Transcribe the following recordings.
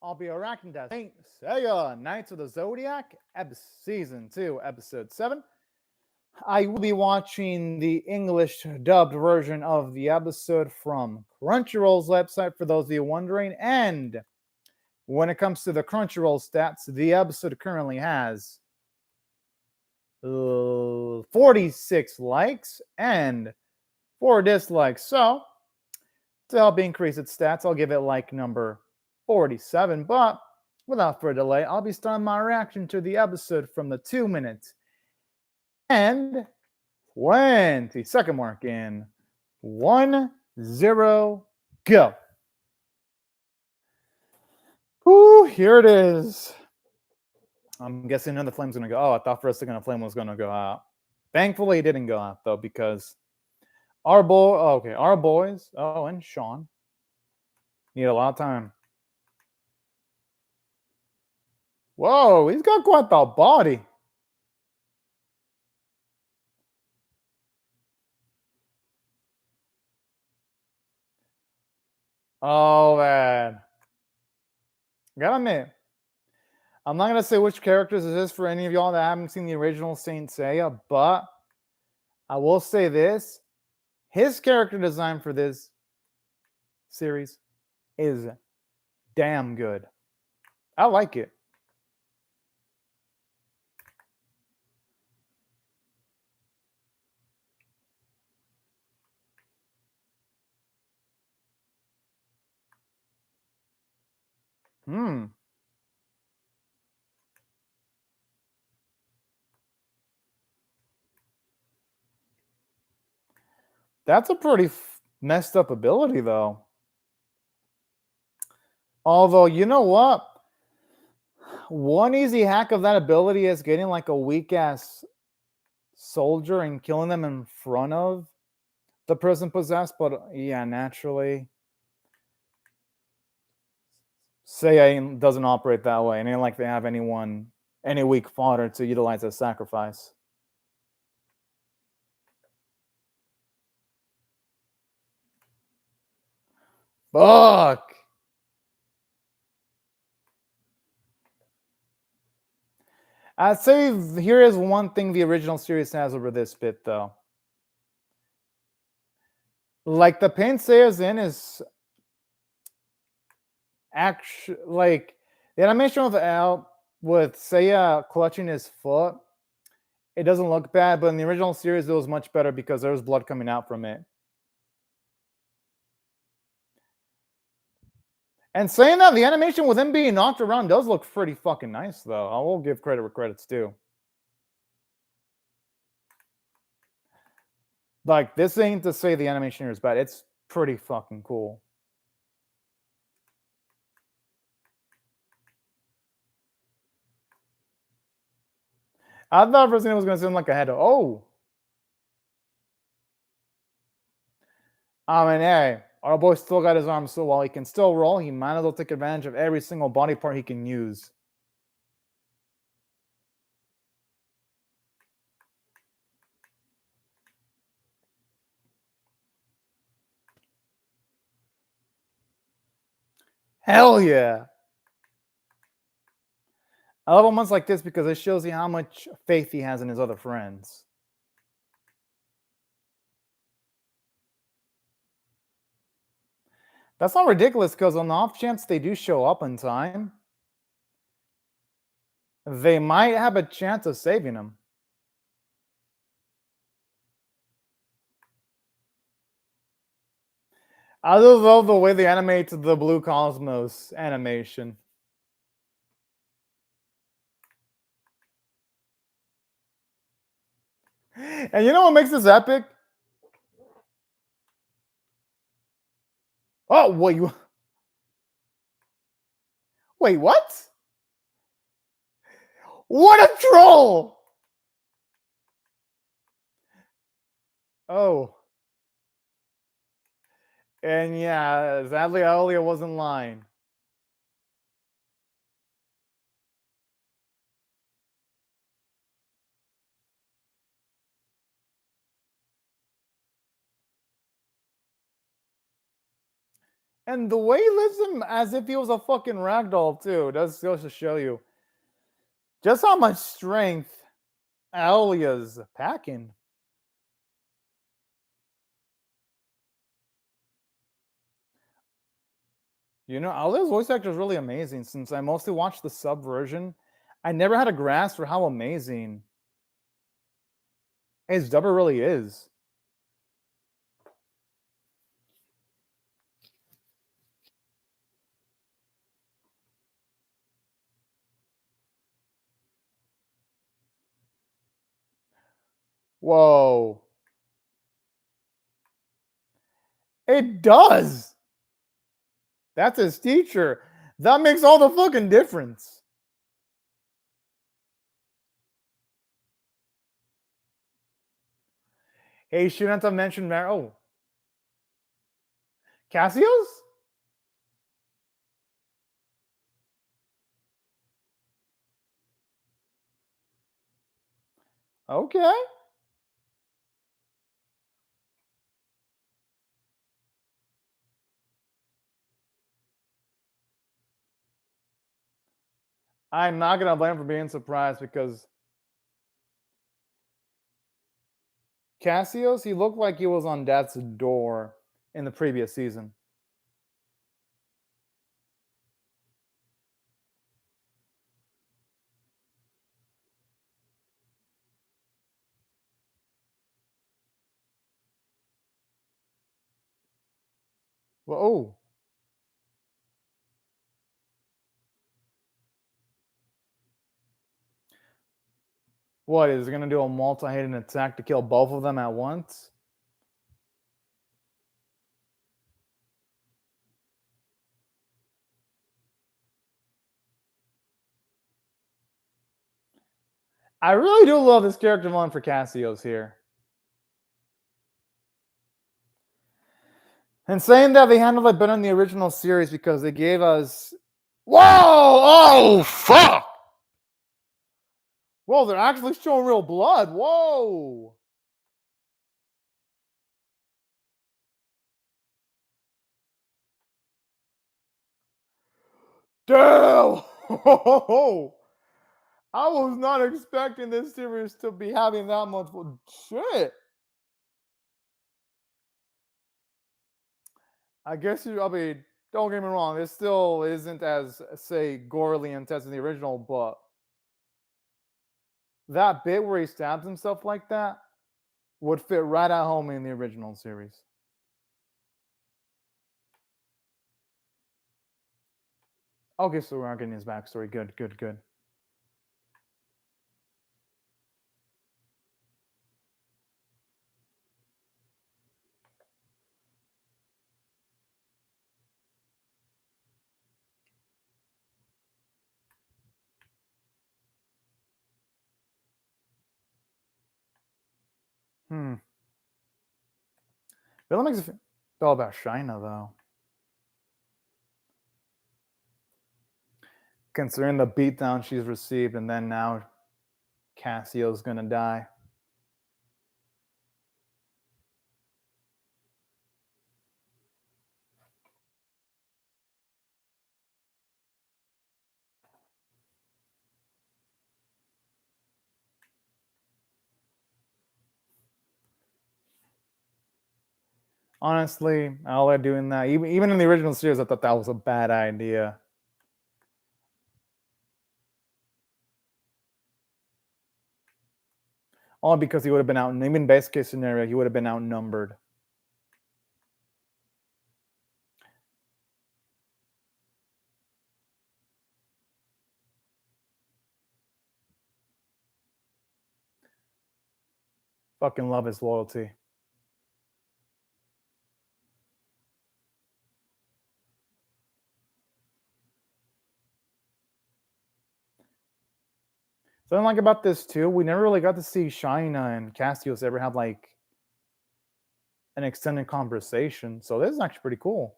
I'll be Arachnid Saint Seiya, Knights of the Zodiac, Season 2, Episode 7. I will be watching the English dubbed version of the episode from Crunchyroll's website, for those of you wondering. And when it comes to the Crunchyroll stats, the episode currently has 46 likes and 4 dislikes. So, to help increase its stats, I'll give it like number 47. But without further delay, I'll be starting my reaction to the episode from the 2 minutes and 20-second mark in 1-0, go. Whoo, here it is. I'm guessing another flame's gonna go. Oh, I thought for a second a flame was gonna go out. Thankfully, it didn't go out though, because our boys, and Sean need a lot of time. Whoa, he's got quite the body. Oh, man. Gotta admit, I'm not going to say which characters this is for any of y'all that haven't seen the original Saint Seiya, but I will say this. His character design for this series is damn good. I like it. That's a pretty messed up ability, though. Although, you know what? One easy hack of that ability is getting like a weak-ass soldier and killing them in front of the person possessed. But yeah, naturally, Seiya doesn't operate that way. And ain't like they have any weak fodder to utilize as sacrifice. Fuck! I'd say here is one thing the original series has over this bit, though. Like, the pain Seiya's in is actually, like, the animation with Seiya clutching his foot, it doesn't look bad, but in the original series, it was much better because there was blood coming out from it. And saying that, the animation with him being knocked around does look pretty fucking nice, though. I will give credit where credit's due. Like, this ain't to say the animation here is bad. It's pretty fucking cool. I thought for a second it was going to sound like a head. Oh! I mean, hey, our boy still got his arm, so while he can still roll, he might as well take advantage of every single body part he can use. Hell yeah! I love moments like this because it shows you how much faith he has in his other friends. That's not ridiculous, because on the off chance they do show up in time, they might have a chance of saving him. I just love the way they animate the Blue Cosmos animation. And you know what makes this epic? Oh, wait. Wait, what? What a troll! Oh. And yeah, sadly, Aolia wasn't lying. And the way he lifts him as if he was a fucking ragdoll, too, does goes to show you just how much strength Alia's packing. You know, Alia's voice actor is really amazing. Since I mostly watched the sub version, I never had a grasp for how amazing his dubber really is. Whoa. It does. That's his teacher. That makes all the fucking difference. Hey, shouldn't have mentioned Oh, Cassius? Okay. I'm not gonna blame him for being surprised because Cassius, he looked like he was on death's door in the previous season. Well, oh, what is it gonna do a multi-hitting attack to kill both of them at once? I really do love this character one for Cassius here. And saying that they handled it better in the original series because they gave us. Whoa! Oh, fuck! Whoa, they're actually showing real blood. Whoa! Damn! I was not expecting this series to be having that much shit. I guess I mean, don't get me wrong, it still isn't as, say, gorily intense as the original, but that bit where he stabs himself like that would fit right at home in the original series. Okay, so we're not getting his backstory. Good, good, good. Hmm. But that makes it feel about Shina, though. Considering the beatdown she's received, and then now Cassio's gonna die. Honestly, I like doing that. Even in the original series, I thought that was a bad idea. Only because he would have been out. Even best case scenario, he would have been outnumbered. Fucking love his loyalty. Something like about this too, we never really got to see Shina and Cassius ever have like an extended conversation. So this is actually pretty cool.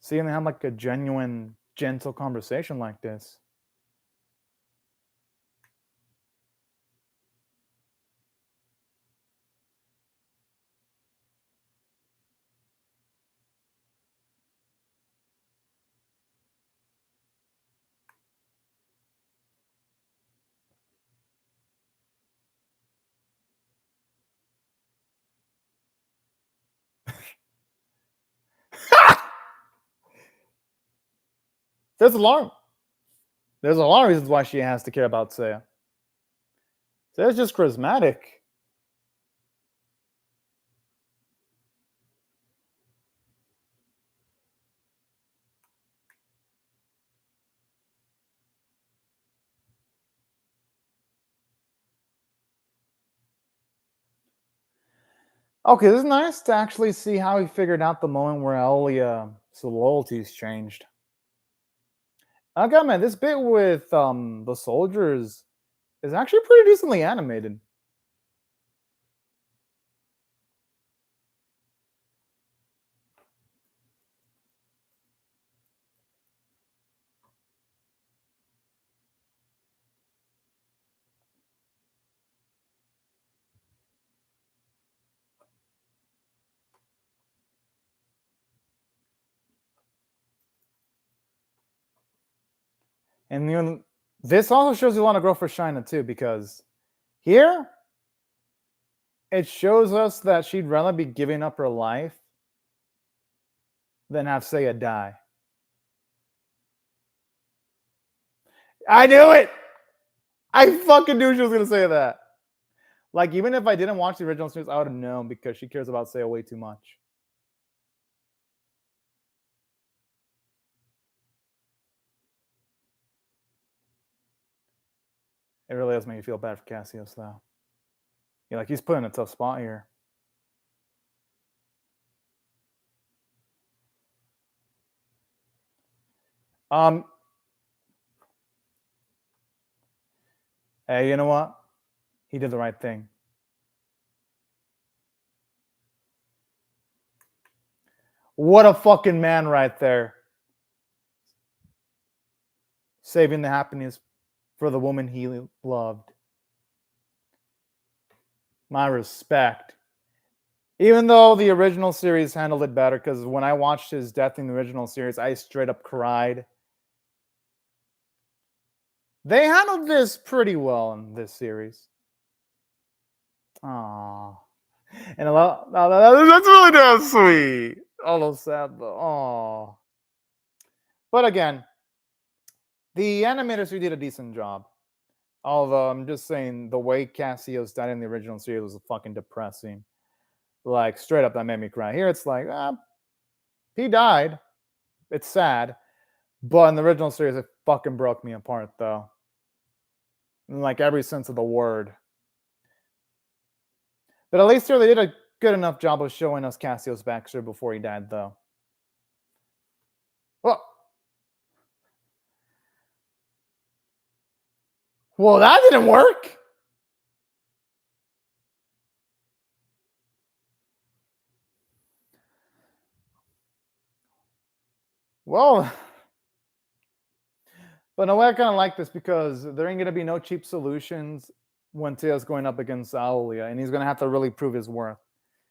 Seeing them have like a genuine, gentle conversation like this. There's a lot of reasons why she has to care about Seiya. Seiya's just charismatic. Okay, this is nice to actually see how he figured out the moment where Aolia's loyalties changed. Okay, man, this bit with the soldiers is actually pretty decently animated. And this also shows you want to grow for Shina too, because here it shows us that she'd rather be giving up her life than have Seiya die. I knew it! I fucking knew she was gonna say that. Like, even if I didn't watch the original series, I would have known because she cares about Seiya way too much. It really does make me feel bad for Cassius, though. Yeah, like he's put in a tough spot here. Hey, you know what? He did the right thing. What a fucking man right there. Saving the happiness for the woman he loved. My respect. Even though the original series handled it better, because when I watched his death in the original series, I straight up cried. They handled this pretty well in this series. Aww. And a lot, that's really damn sweet. Although sad though. Aww. But again, the animators who did a decent job. Although I'm just saying the way Cassius died in the original series was fucking depressing. Like straight up, that made me cry. Here it's like, he died. It's sad. But in the original series, it fucking broke me apart though. In like every sense of the word. But at least here they did a good enough job of showing us Cassius' backstory before he died though. Well, that didn't work. Well, but in a way, I kind of like this because there ain't going to be no cheap solutions when Seiya's going up against Aolia, and he's going to have to really prove his worth.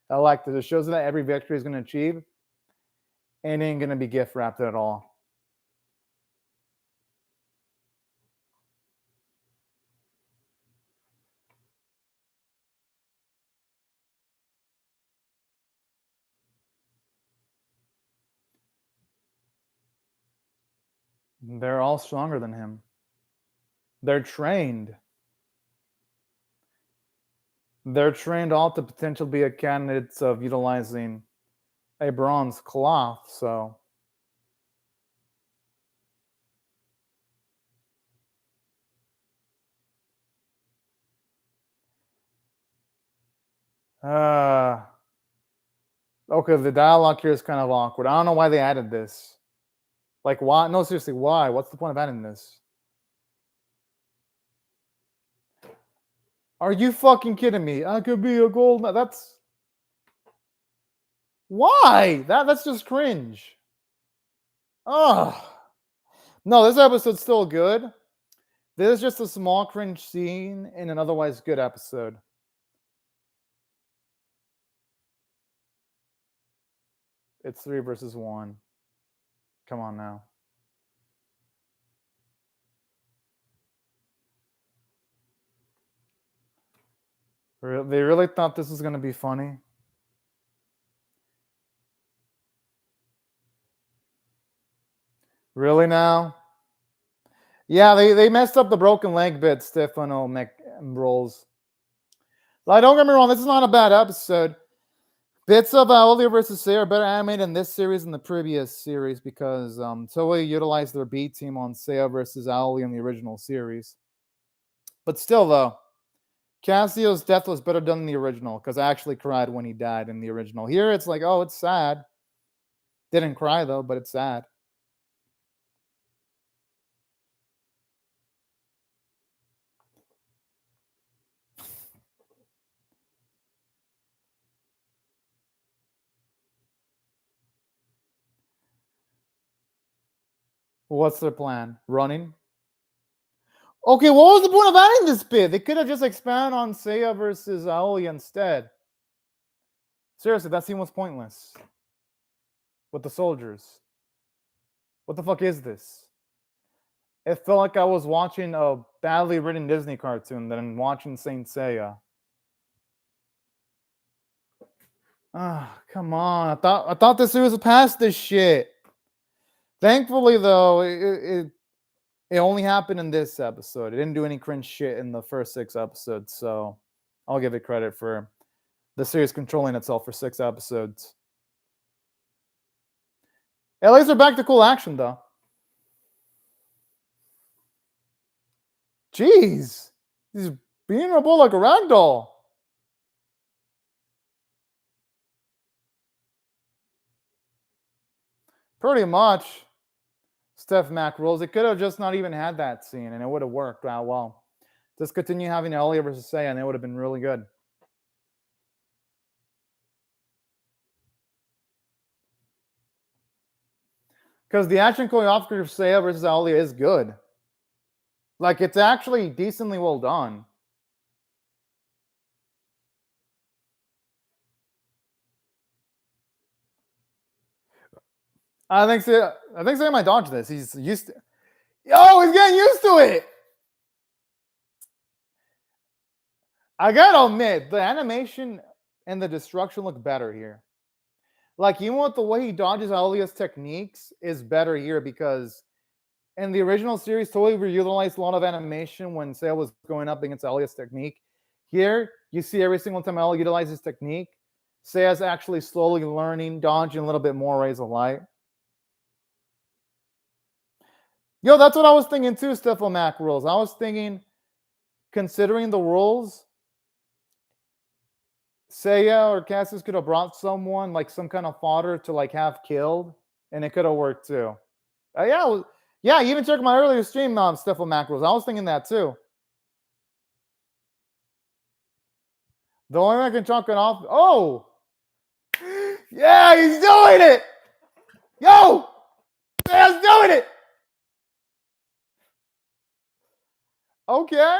I like this. It shows that every victory he's going to achieve and ain't going to be gift wrapped at all. They're all stronger than him. They're trained. They're trained all to potentially be a candidates of utilizing a bronze cloth, so okay, the dialogue here is kind of awkward. I don't know why they added this. Like, why? No, seriously, why? What's the point of adding this? Are you fucking kidding me? I could be a gold. That's why. That's just cringe. Oh no, this episode's still good. This is just a small cringe scene in an otherwise good episode. It's 3 versus 1. Come on now. They really thought this was going to be funny? Really now? Yeah, they messed up the broken leg bit, Stefano rolls. Like, don't get me wrong, this is not a bad episode. Bits of Aolia versus Seiya are better animated in this series than the previous series because Toei utilized their B team on Seiya versus Aolia in the original series. But still, though, Cassio's death was better done in the original because I actually cried when he died in the original. Here, it's like, oh, it's sad. Didn't cry, though, but it's sad. What's their plan? Running? Okay, what was the point of adding this bit? They could have just expanded on Seiya versus Aolia instead. Seriously, that scene was pointless. With the soldiers. What the fuck is this? It felt like I was watching a badly written Disney cartoon than watching Saint Seiya. Ah, come on. I thought the series was past this shit. Thankfully, though, it only happened in this episode. It didn't do any cringe shit in the first 6 episodes, so I'll give it credit for the series controlling itself for 6 episodes. At least they're back to cool action, though. Jeez. He's being a bull like a ragdoll. Pretty much. Steph Mac rules. It could have just not even had that scene, and it would have worked out well. Just continue having Aolia versus Seiya, and it would have been really good. Because the action choreography of Seiya versus Aolia is good. Like, it's actually decently well done. I think Seiya might dodge this. He's used to. Yo, he's getting used to it. I gotta admit, the animation and the destruction look better here. Like, even with the way he dodges Aolia's techniques is better here because in the original series, totally utilized a lot of animation when Seiya was going up against Aolia's technique. Here, you see every single time Aolia utilizes technique, Seiya's actually slowly learning, dodging a little bit more rays of light. Yo, that's what I was thinking too, Stefan Mac rules. I was thinking, considering the rules, Seiya or Cassius could have brought someone, like some kind of fodder to like have killed, and it could have worked too. Yeah, you even check my earlier stream on Stefan Mac rules. I was thinking that too. The only way I can chalk it off. Oh! Yeah, he's doing it! Yo! Seiya's doing it! Okay.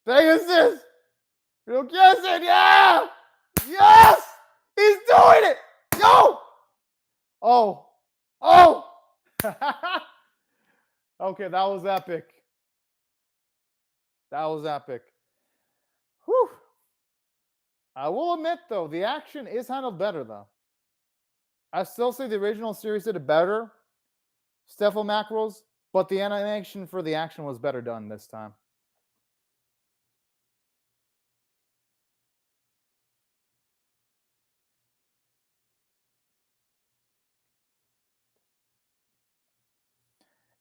Pegasus! Real kissing, yeah! Yes! He's doing it! Yo! Oh! Okay, that was epic. That was epic. Whew. I will admit, though, the action is handled better, though. I still say the original series did it better, Stefan Macros, but the animation for the action was better done this time.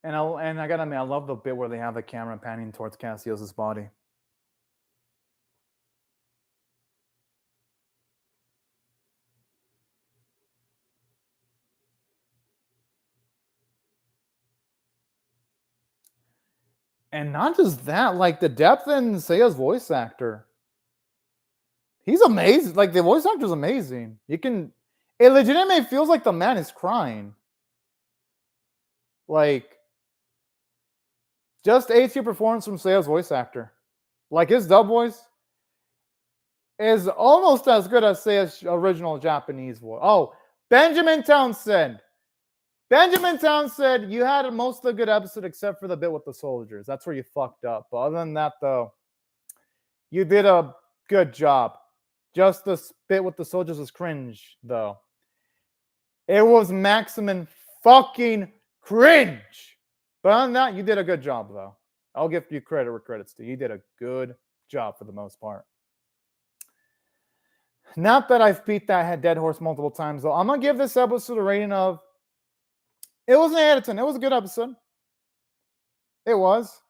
And I gotta admit, I love the bit where they have the camera panning towards Cassius's body. And not just that, like the depth in Seiya's voice actor. He's amazing. Like the voice actor's amazing. It legitimately feels like the man is crying. Like, just A-tier performance from Seiya's voice actor. Like his dub voice is almost as good as Seiya's original Japanese voice. Oh, Benjamin Townsend. Benjamin Townsend, you had most of the good episode except for the bit with the soldiers. That's where you fucked up. But other than that, though, you did a good job. Just the bit with the soldiers was cringe, though. It was maximum fucking cringe. But on that, you did a good job, though. I'll give you credit where credit's due. You did a good job for the most part. Not that I've beat that dead horse multiple times, though. I'm going to give this episode a rating of... It was an 8 out of 10. It was a good episode. It was.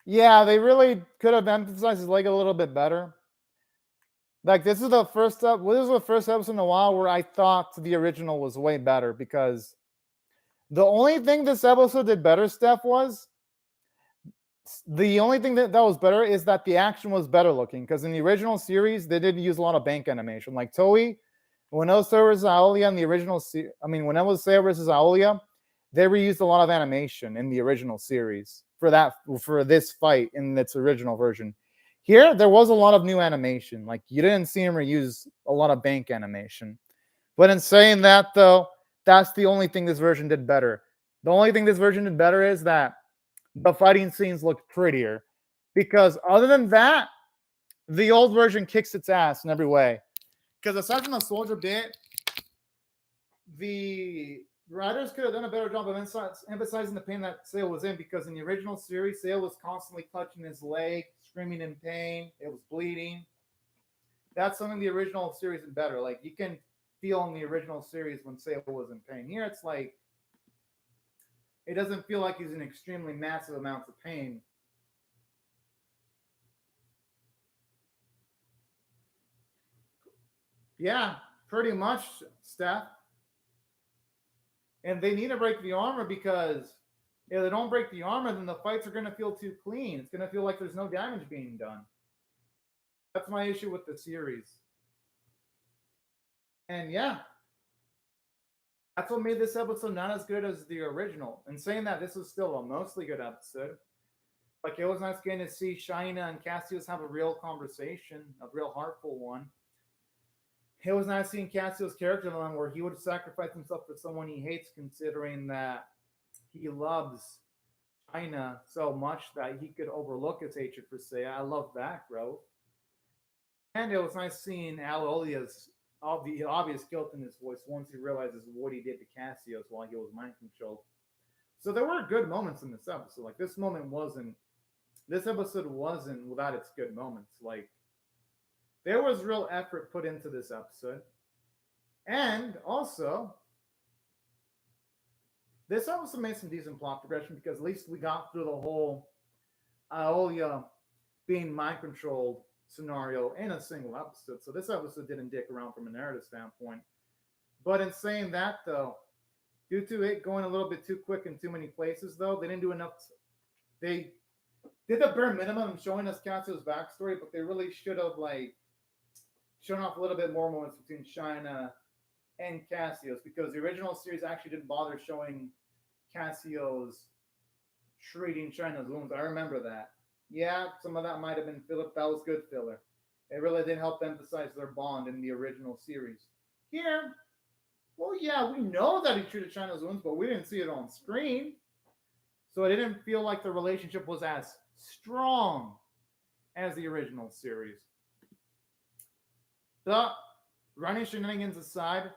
Yeah, they really could have emphasized his leg a little bit better. Like, this is the first episode in a while where I thought the original was way better, because the only thing this episode did better, Steph, was the only thing that was better is that the action was better looking, because in the original series, they didn't use a lot of bank animation. Like Toei, when it was Seiya versus Aolia in the original when it was Seiya versus Aolia, they reused a lot of animation in the original series for this fight in its original version. Here, there was a lot of new animation. Like, you didn't see him reuse a lot of bank animation. But in saying that, though, that's the only thing this version did better. The only thing this version did better is that the fighting scenes looked prettier. Because other than that, the old version kicks its ass in every way. Because aside from the soldier bit, the writers could have done a better job of emphasizing the pain that Seiya was in, because in the original series, Seiya was constantly clutching his leg, screaming in pain. It was bleeding. That's something the original series is better. Like, you can feel in the original series when Seiya was in pain. Here, it's like, it doesn't feel like he's in extremely massive amounts of pain. Yeah, pretty much, Steph. And they need to break the armor, because if they don't break the armor, then the fights are going to feel too clean. It's going to feel like there's no damage being done. That's my issue with the series. And yeah, that's what made this episode not as good as the original. And saying that, this was still a mostly good episode. Like, it was nice getting to see Shaina and Cassius have a real conversation, a real heartful one. It was nice seeing Cassius' character development, where he would sacrifice himself for someone he hates, considering that he loves China so much that he could overlook his hatred for Seiya. I love that growth. And it was nice seeing Aolia's the obvious guilt in his voice once he realizes what he did to Cassius while he was mind controlled. So there were good moments in this episode. Like, this episode wasn't without its good moments. Like, there was real effort put into this episode. And also, this episode made some decent plot progression, because at least we got through the whole Aolia being mind controlled scenario in a single episode. So this episode didn't dick around from a narrative standpoint. But in saying that, though, due to it going a little bit too quick in too many places, though, they didn't do enough. They did the bare minimum showing us Cassius' backstory, but they really should have, like, shown off a little bit more moments between Shaina and Cassius, because the original series actually didn't bother showing Cassius treating Shaina's wounds. I remember that. Yeah, some of that might have been filler. That was good filler. It really did help emphasize their bond in the original series. Here, well, yeah, we know that he treated Shaina's wounds, but we didn't see it on screen. So it didn't feel like the relationship was as strong as the original series. The running shenanigans aside,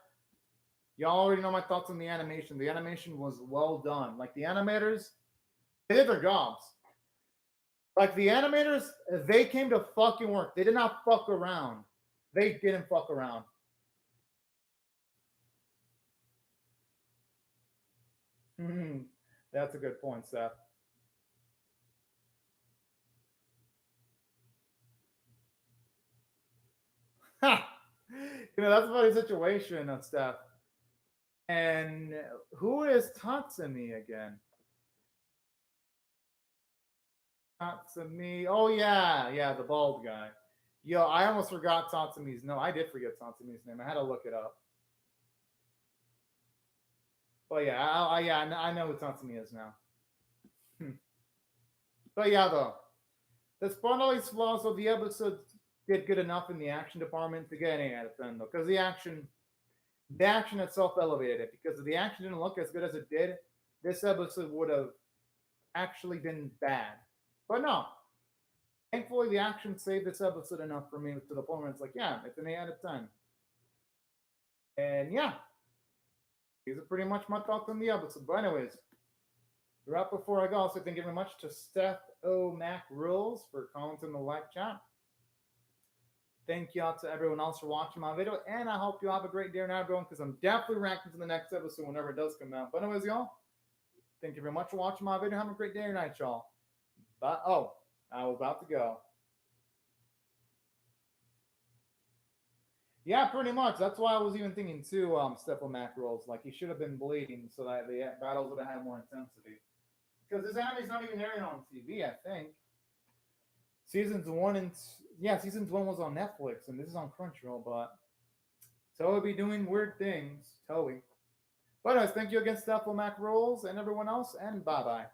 y'all already know my thoughts on the animation. The animation was well done. Like, the animators, they did their jobs. Like, the animators, they came to fucking work. They did not fuck around. They didn't fuck around. That's a good point, Seth. That's a funny situation and stuff. And who is Tatsumi again? Tatsumi. Oh, yeah, the bald guy. Yo, I almost forgot Tatsumi's. No, I did forget Tatsumi's name. I had to look it up. But yeah, I know who Tatsumi is now. But yeah, though, despite all these flaws, so the episode did good enough in the action department to get an 8 out of 10, though, because the action itself elevated it. Because if the action didn't look as good as it did, this episode would have actually been bad. But no, Thankfully, the action saved this episode enough for me to the point where it's like, yeah, it's an 8 out of 10. And yeah, these are pretty much my thoughts on the episode. But anyways, right before I go, I'll say thank you very much to Steph O. Mac Rules for commenting in the live chat. Thank you all to everyone else for watching my video, and I hope you have a great day now, everyone, because I'm definitely reacting to the next episode whenever it does come out. But anyways, y'all, thank you very much for watching my video. Have a great day or night, y'all. But I was about to go. Yeah, pretty much. That's why I was even thinking too, Stephen Mackerels. Like he should have been bleeding so that the battles would have had more intensity. Because this anime's not even airing on TV, I think. Seasons 1 and seasons 1 was on Netflix and this is on Crunchyroll, but Toei be doing weird things. Toei. But anyways, thank you again, Stephen Mackerels and everyone else, and bye bye.